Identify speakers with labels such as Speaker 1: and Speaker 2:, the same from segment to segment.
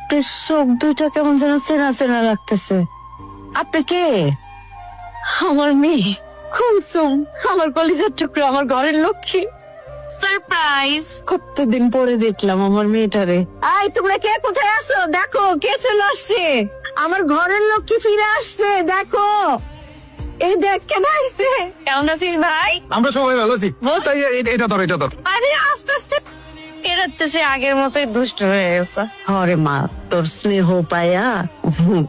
Speaker 1: আপনার চোখ দুইটা কেমন যেন চেনা চেনা লাগতেছে। আপনি কে? আমার মেয়ে কুলসুম, আমার কলিজার টুকরো, আমার ঘরের লক্ষ্মী। সারপ্রাইজ! কতদিন পরে দেখলাম আমার মেয়েটারে। আই, তোমরা কে কোথায় আছো? দেখো কে চলে আসছে, আমার ঘরের লক্ষ্মী ফিরে আসছে। দেখো, এই দেখ কেন আইছে। কেমন আছিস ভাই?
Speaker 2: আমরা সবাই ভালো আছি। তাই এটা ধর, এটা ধর।
Speaker 1: আরে আস্তে আস্তে, এরা তো সে আগের মতোই দুষ্ট হয়ে গেছে। হরে মা, তোর স্নেহ পাইয়া,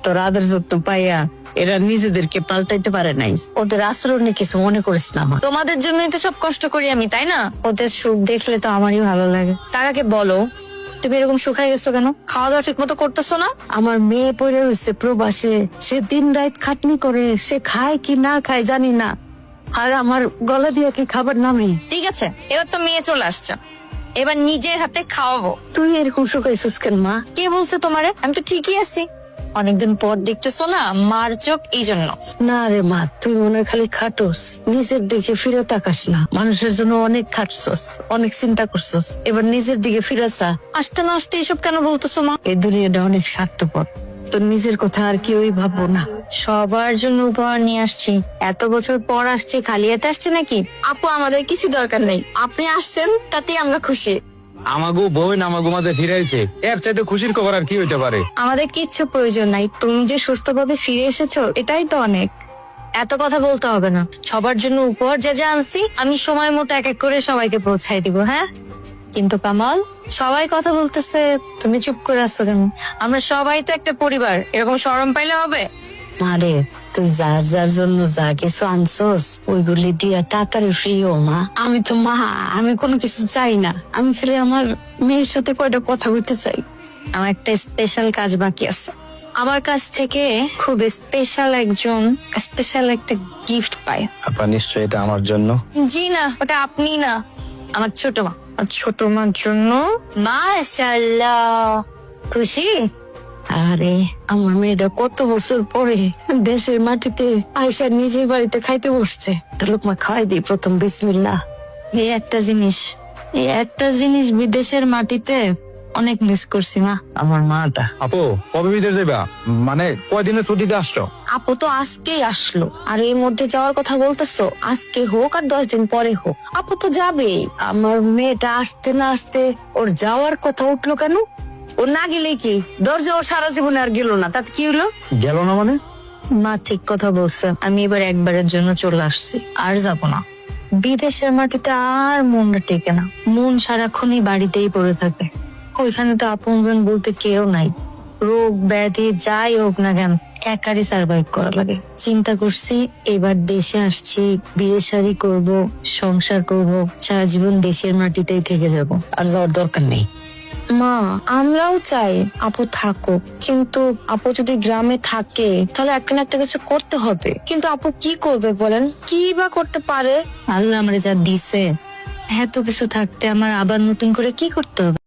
Speaker 1: তোর আদর যত্ন পাইয়া এরা নিজেদেরকে পাল্টাইতে পারে নাই। ওদের আচরণে কিছু মনে করিস না মা। তোমাদের জন্যই তো সব কষ্ট করি আমি, তাই না? ওদের সুখ দেখলে তো আমারই ভালো লাগে। তার আগে বলো, তুমি এরকম শুকাই গেছো কেন? খাওয়া দাওয়া ঠিক মতো করতেছো না? আমার মেয়ে পড়ে রয়েছে প্রবাসে, সে দিন রাত খাটনি করে, সে খায় কি না খায় জানি না, আর আমার গলা দিয়ে কি খাবার নামে। ঠিক আছে, এবার তো মেয়ে চলে আসছে, এবার নিজের হাতে খাওয়াবো। তুই এরকম শুকাইছিস কেন মা? কে বলছে তোমারে? আমি তো ঠিকই আছি। অনেকদিন পর দেখতেছো না, মার চোখ এই জন্য। না রে মা, তুই মনে হয় খালি খাটোস, নিজের দিকে ফিরে তাকাস না। মানুষের জন্য অনেক খাটছস, অনেক চিন্তা করছস, এবার নিজের দিকে ফিরেছা। আসতে না আসতে এসব কেন বলতেছো মা? এই দুনিয়াটা অনেক স্বার্থপর, তোর নিজের কথা আর কেউই ভাববো না। সবার জন্য উপহার নিয়ে আসছি, এত বছর পর আসছি, খালি হাতে আসছে নাকি? আপু, আমাদের কিছু দরকার নেই, আপনি আসছেন তাতেই আমরা খুশি।
Speaker 2: আমাগো বোন আমাগো মাঝে ফিরাইছে, এর চাইতে খুশির খবর আর কি হইতে পারে?
Speaker 1: আমাদের কিচ্ছু প্রয়োজন নাই, তুমি যে সুস্থভাবে ফিরে এসেছো এটাই তো অনেক। এত কথা বলতে হবে না। সবার জন্য উপহার যা যা আনছি আমি সময় মতো এক এক করে সবাইকে পৌঁছাই দিব। হ্যাঁ, কিন্তু কামাল, সবাই কথা বলতেছে, তুমি চুপ করে আসছো কেন? আমরা সবাই তো একটা পরিবার, এরকম শরম পাইলে হবে? আরে তুই যার যার জন্য যা কিছু আনছোস ওইগুলি দিয়া তাড়াতাড়ি ফ্রি ও মা। আমি তো মা, আমি কোনো কিছু চাই না, আমি খালি আমার মেয়ের সাথে কয়টা কথা বলতে চাই। আমার একটা স্পেশাল কাজ বাকি আছে, আমার কাছ থেকে খুব স্পেশাল একটা গিফট পাই।
Speaker 3: আপা নিশ্চয়ই এটা আমার জন্য।
Speaker 1: জি না, ওটা আপনি না, আমার ছোট মা। আর ছোট মার জন্য। মাশাআল্লাহ, খুশি? আরে আমার মেয়েটা কত বছর পরে দেশের মাটিতে আয়সা নিজের বাড়িতে খাইতে বসছে। লোকমা খাওয়াই দিই প্রথম, বিসমিল্লাহ। এই একটা জিনিস বিদেশের মাটিতে অনেক মিস করছি মা, আমার মাটা।
Speaker 2: আপু, কবে বিদেশ যাইবা? মানে কয়দিনের ছুটিতে আসছো?
Speaker 1: আপু তো আজকেই আসলো, আর এর মধ্যে যাওয়ার কথা বলতেছো? আজকে হোক আর 10 দিন পরে হোক, আপু তো যাবেই। আমার মেয়েটা আসতে না আসতে ওর যাওয়ার কথা উঠলো কেন? ও না গেলে কি দরজা ও সারা জীবনে আর গেল না, তাতে কি হলো?
Speaker 2: গেল না মানে?
Speaker 1: মা ঠিক কথা বলছে, আমি এবার একবারের জন্য চলে আসছি, আর যাব না। বিদেশের মাটিতে আর মনটা টেকে না, মন সারাক্ষণই বাড়িতেই পড়ে থাকে। ওইখানে তো আপনজন বলতে কেউ নাই, রোগ ব্যাধি যাই হোক না কেন একারই সার্ভাইভ করা লাগে। চিন্তা করছি এবার দেশে আসছি, বিয়ে শাদী করবো, সংসার করব, সারা জীবন দেশের মাটিতেই থেকে যাব, আর যাওয়ার দরকার নেই। মা, আমরাও চাই আপু থাকুক, কিন্তু আপু যদি গ্রামে থাকে তাহলে একটা না একটা কিছু করতে হবে। কিন্তু আপু কি করবে বলেন? কি বা করতে পারে? আল্লাহ আমারে যা দিছে, এত কিছু থাকতে আমার আবার নতুন করে কি করতে হবে?